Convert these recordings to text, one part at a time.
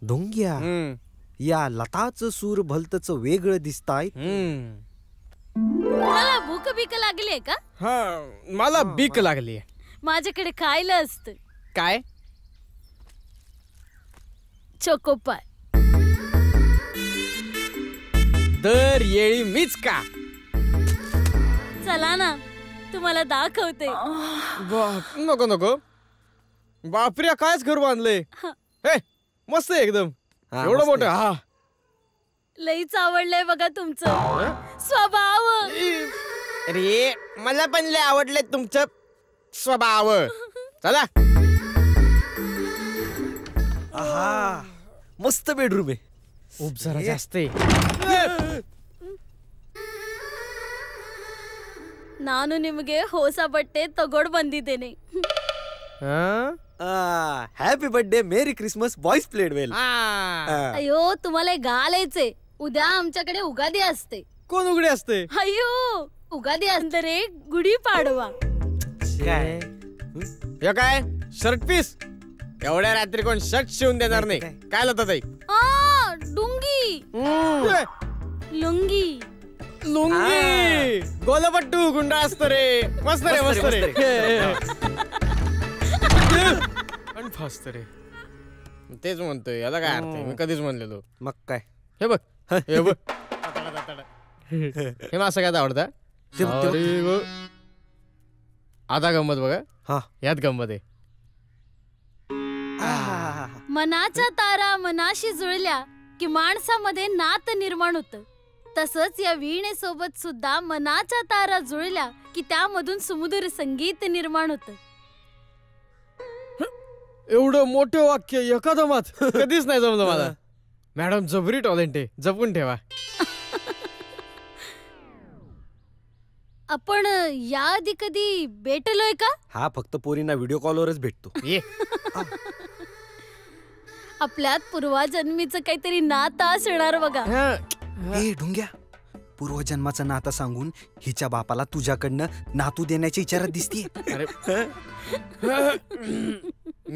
ढोंग्या, या लताचं सूर भलतच वेगळं दिसताय. मला भूक बीक लागली का? हा, मला बीक लागली. माझ्याकडे खायला असतं. काय? चोकोपाय. दर येळी मीच का? चला ना, तुम्हाला दाखवते. नको नको, बापरे कायच घर बांधलंय. हे मस्त आहे एकदम, एवढं मोठं. हा, लईच आवडलंय बघा तुमचं स्वभाव. अरे मला पण लय आवडले तुमचं स्वभाव. चला. आहा, मस्त बेडरूम आहे. खूप जरा जास्त आहे. ನಾನು ನಿಮಗೆ ಹೊಸ ಬಟ್ಟೆ ತಗೊಂಡು ಬಂದಿದ್ದೇನೆ. Happy birthday, merry Christmas. Boys played well. अयो, तुम्हाला घालायचे. उद्या आमच्याकडे उगादी असते. कोण उघडे असते? अयो, उगादी अंतरे गुढी पाडवा. काय शर्ट पीस? एवढ्या रात्री कोण शर्ट शिवून देणार नाही. काय लता ताई? डुंगी, लुंगी. लुंगी, गोलपट्टू, गुंडा असतो रे. मस्त रे, मस्त रे. पण फास्ट रे. तेच म्हणतोय, याला काय अर्थ आहे? मी कधीच म्हणलेलो. मग काय? हे बघ, हे बघ. हे मला सगळ्यात आवडतं. आता गंमत बघा. हा, यात गंमत आहे. मनाच्या तारा मनाशी जुळल्या की माणसामध्ये नात निर्माण होतं. तसंच या वीणेसोबत सुद्धा मनाच्या तारा जुळल्या की त्यामधून सुमधुर संगीत निर्माण होतं. एवढं मोठं वाक्य एका दमात कधीच नाही जमलं मला. मॅडम जबरी टॅलेंट आहे, जपून ठेवा. आपण याआधी कधी भेटलोय का? हा, फक्त पोरींना व्हिडिओ कॉलवरच भेटतो. आपल्यात पूर्वजन्मीचं काहीतरी नातं असणार बघा. ए ढुंग्या, पूर्वजन्माचं नातं सांगून हिच्या बापाला तुझ्याकडनं नातू देण्याची इच्छा दिसतीये.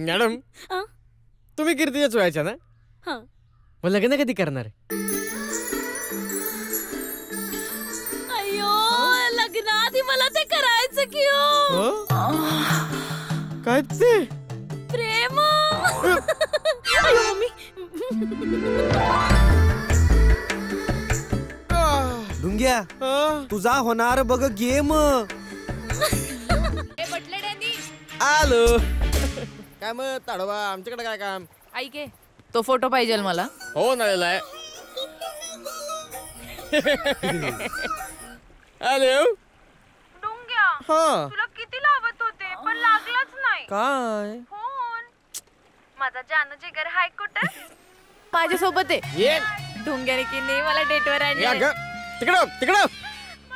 मॅडम, तुम्ही कीर्तीच्याच वयाच्या ना? मग लग्न कधी करणार? अयो, लग्नाआधी मला ते करायचं की हो. काय ते? प्रेम. ढुंग्या, तुझा होणार बघ गेम. आलो. काय मग ताडोबा, आमच्याकडे काय काम? ऐक, तो फोटो पाहिजे मला. हो ना. हॅलो डुंग्या, तुला किती लावत होते पण लागलाच नाही. काय? फोन माझा जानू जिगर हाय कुठे? माझ्यासोबत आहे. ढोंग्याने की नाही मला डेटवर आणलं. तिकडं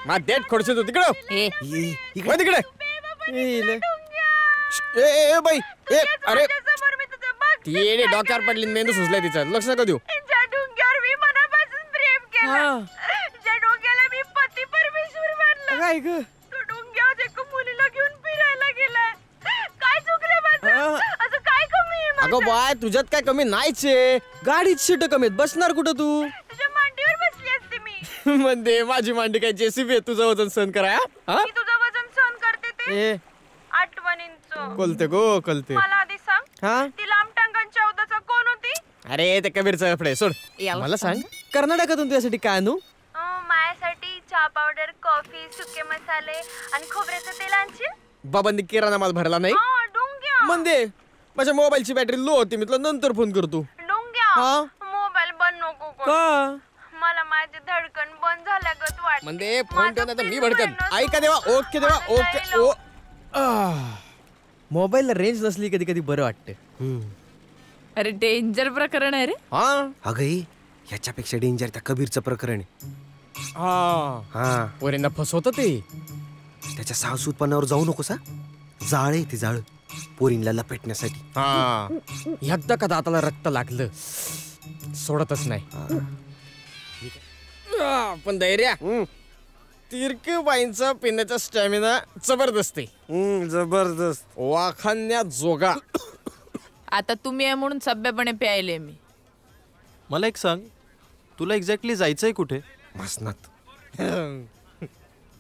मा डेट खोडशील तू. तिकडं तिकडे. ए बाई, अरे ती डोक्यावर पडली, मेंदू सुचलाय तिचा. लक्ष नका देऊ. ज्या डुंग्यावर मी मनापासून प्रेम केलं, ज्या डोंग्याला मी पती परमेश्वर मानलं, तो डुंग्यावर एका मुलीला घेऊन फिरायला गेलाय. काय चुकलं माझं? असं काय कमी आहे? अगं बाय, तुझ्यात काय कमी नाहीच आहे. गाडीत सीट कमी आहेत, बसणार कुठं तू? तुझ्या मांडीवर बसली असते मी. म्हणजे माझी मांडी काय जेसीबी आहे तुझं वजन सहन करा? मी तुझं वजन सहन करते ते आठवणींचं. कळते गो, कळते. मला आधी सांग, ती लांब टांगांच्या औदाचा कोण होती? अरे ते कबीरचं फडे सोड. मला सांग, कर्नाटकातून तुझ्यासाठी काय आणू? माझ्यासाठी चहा पावडर, कॉफी, सुके मसाले आणि खोबऱ्याचं तेल आणशील? बाबांनी किराणा माल भरला नाही. डुंग्या, म्हणजे माझ्या मोबाईलची बॅटरी लो होती, मी तुला नंतर फोन करतो. डुंग्या, मोबाईल बंद नको करू. का? मला माझी धडकन बंद झाल्यागत वाटते. म्हणजे फोन ठेवून आता मी भडकन. ऐका देवा, ओके देवा, ओके. मोबाईलला रेंज नसली कधी कधी बरं वाटतं. अरे डेंजर प्रकरण आहे रे. अगं, ह्याच्यापेक्षा डेंजर त्या कबीरचं प्रकरण आहे. पोरींना फसवतं ते. त्याच्या सासूपणावर जाऊ नकोस. जाळ आहे ते, जाळ पोरींला लपेटण्यासाठी. एकदा का दाताला रक्त लागलं सोडतच नाही. पण धैर्य, तिरके बाईंचा पिण्याचा स्टॅमिना जबरदस्त आहे. जबरदस्त, वाखान्या जोगा. आता तुम्ही आहे म्हणून सभ्यपणे प्यायले मी. मला एक सांग, तुला एक्झॅक्टली जायचंय कुठे? मसनात.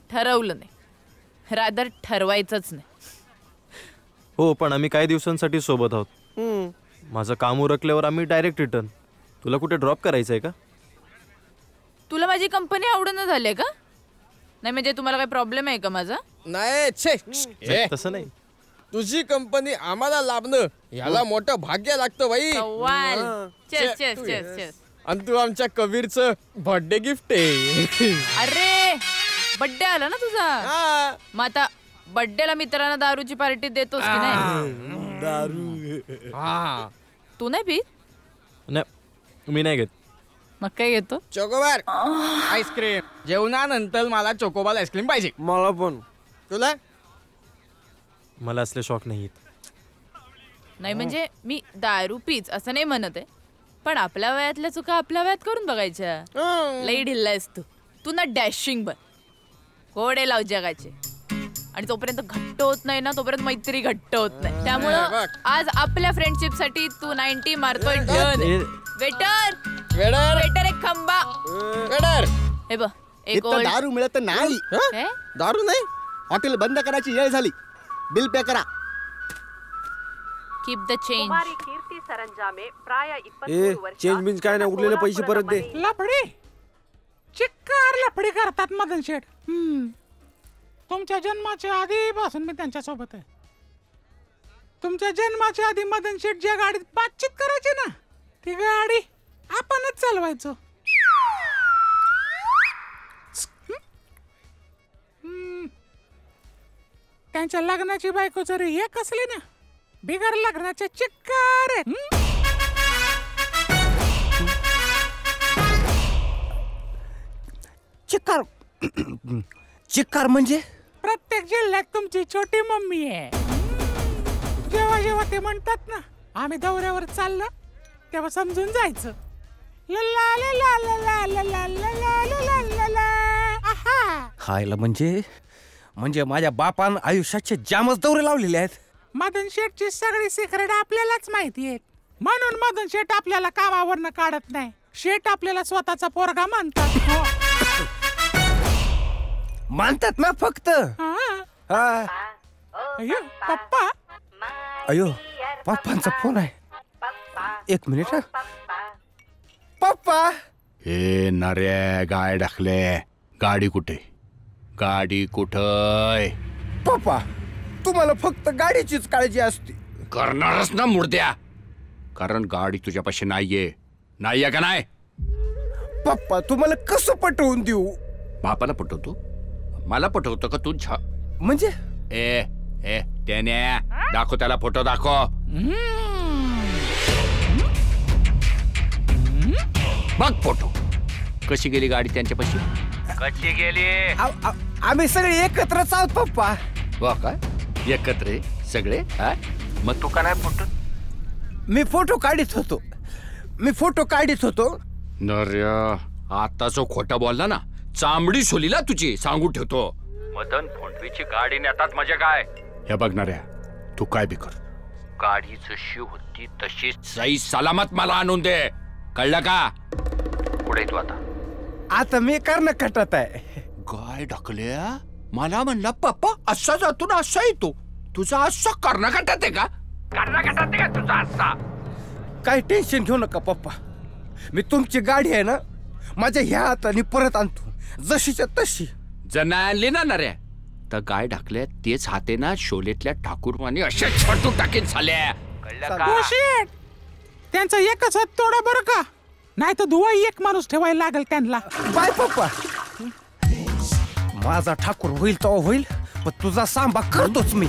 ठरवलं नाही, रादर ठरवायचंच नाही. हो, पण आम्ही काही दिवसांसाठी सोबत आहोत. माझं काम उरकल्यावर आम्ही डायरेक्ट रिटर्न. तुला कुठे ड्रॉप करायचंय का? तुला माझी कंपनी आवडून झाली का? नाही म्हणजे तुम्हाला काही प्रॉब्लेम आहे का माझा? नाही छे तसं नाही. तुझी कंपनी आम्हाला लाभणं याला मोठं भाग्य लागतं बाई. कव्वाल. Chess chess chess chess. आणि तू आमच्या कबीरचं बर्थडे गिफ्ट आहे. अरे बर्थडे आला ना तुझा, हा. मग आता बर्थडेला मित्रांना दारूची पार्टी देतोस की नाही? दारू. हा. तू नाही पीत? नाही, मी नाही घेत. मग काय घेतो? Chocobar ice cream. जेवणानंतर मला चोकोबार आईस्क्रीम पाहिजे. मला पण. तुला? मला असले शॉक नाही येत. नाही म्हणजे मी दारू पीच असं नाही म्हणत आहे, पण आपल्या वयातल्या चुका आपल्या वयात करून बघायच्या. लई ढिल्लायस तू ना डॅशिंग बन, घोडे लाव जगाचे. आणि तोपर्यंत घट्ट होत नाही ना तोपर्यंत मैत्री घट्ट होत नाही. त्यामुळं आज आपल्या फ्रेंडशिप साठी तू 90 मारतोय. वेटर वेडर वेटर एक खंबा. वेडर. हे बघ एक ओल्ड. दारू मिळत नाही. काय? दारू नाही, हॉटेल बंद करायची वेळ झाली. बिल पे करा. Keep the change. कुमारी कीर्ती सरंजामे प्राय 23 ए वर्षात चेंज बिंज काय नाही, उरलेले पैसे परत दे. लफडी चिक्कार लफडी करतात मदन शेठ. तुमच्या जन्माच्या आधीपासून मी त्यांच्या सोबत आहे. तुमच्या जन्माच्या आधी मदन शेठ ज्या गाडीत बातचीत करायची ना ती गाडी आपणच चालवायचो. त्यांच्या लग्नाची बायको जरी एक असली ना, बिगर लग्नाच्या चिक्कार आहेत. चिक्कार चिक्कार म्हणजे? प्रत्येक जिल्ह्यात तुमची छोटी मम्मी आहे. जेव्हा जेव्हा ते म्हणतात ना आम्ही दौऱ्यावर चाललो, तेव्हा समजून जायचं. लला लला लला लला लला लला लला. आहा. खायला म्हणजे माझ्या बापान आयुष्याचे जामच दौरे लावलेले आहेत. मदन शेठची सगळी सिक्रेट आपल्यालाच माहिती आहेत, म्हणून मदन शेठ आपल्याला कामावरनं काढत नाही. शेठ आपल्याला स्वतःचा पोरगा मानतात. हो. मानतात ना फक्त. हा. अय्यो पप्पा. अयो पप्पांचा फोन आहे. एक मिनिट. पप्पा. हे नरे गाय टाकले. गाडी कुठे? गाडी कुठे? पप्पा तुम्हाला फक्त गाडीचीच काळजी असते. करणारच ना मुर्द्या, कारण गाडी तुझ्यापाशी नाहीये का नाही? पप्पा तुम्हाला कसं पटवून देऊ? बापाला पटवतो, मला पटवतो का तू? म्हणजे ए त्याने दाखव, त्याला फोटो दाखव. बघ फोटो. कशी गेली गाडी त्यांच्यापाशी? कशी गेली? आम्ही सगळे एकत्रच आहोत पप्पा. वा काय एकत्र सगळे? मग तू का नाही फोटो? मी फोटो काढीत होतो. नर्या आता जो खोटा बोलला ना, चांबडी सोलीला तुझी सांगून ठेवतो. मदन फोंडवीची गाडी नेतात म्हणजे काय? हे बघणाऱ्या, तू काय बी कर, गाडी जशी होती तशी सही सलामत मला आणून दे, कळलं का? पुढे तू आता मी कर्णकटात आहे. गाय ढकल्या मला म्हणला पप्पा असा जातो ना असा येतो. तुझा असा कर्णकटात आहे का? कर्णकटात आहे का तुझा असा? काही टेन्शन घेऊ नका पप्पा, मी तुमची गाडी आहे ना माझ्या ह्या हाताने परत आणतो, जशीच्या तशी. जर नाही आणली ना रे तर गाय ढकल्या तेच हाते ना शोलेतल्या ठाकूरवाणी अशा छटू टाकीन झाल्या, कळलं का? हो शेठ, त्यांचा एकच हात तोडा बरं का, नाही तर दुवा एक माणूस ठेवायला लागेल त्यांना. बाय पप्पा. माझा ठाकूर होईल तो होईल, पण तुझा सांबा करतोच मी.